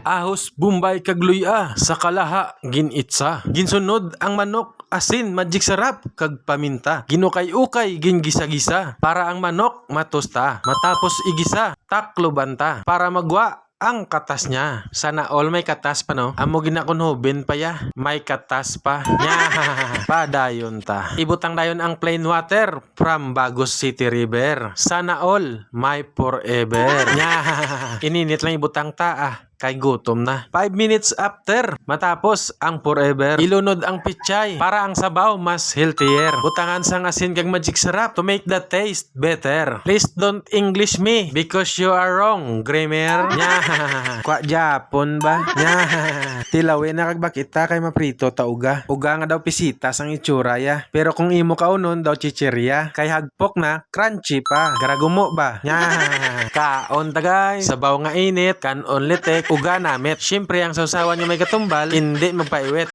Ahos Bombay kagluya sa kalaha ginitsa. Ginsunod ang manok asin magic sarap kag paminta. Ginukay-ukay gingisa-gisa para ang manok matusta. Matapos igisa taklobanta para magwa ang katas niya. Sana all may katas pa no. Amo ginakunhubin pa ya. May katas pa. Nya. Padayon ta. Ibutang dayon ang plain water from Bagos City River. Sana all may forever. Nya. Ininit lang ibutang ta kay gutom na. 5 minutes after, matapos ang forever, ilunod ang pichay para ang sabaw mas healthier. Butangan sang asin kag magic sarap to make the taste better. Please don't English me because you are wrong, grammar. Nya. Kwa Japon ba? Nya. Tilawin na kag bakita kay maprito ta uga. Uga nga daw pisitas ang itsura ya. Pero kung imo kaunon daw chichirya. Kay hagpok na crunchy pa. Garagumo ba? Nya. Kaon ta guys. Sabaw nga init, kanon litek, uga namit. Siyempre ang sausawan niya may katumbal, hindi magpaiwit.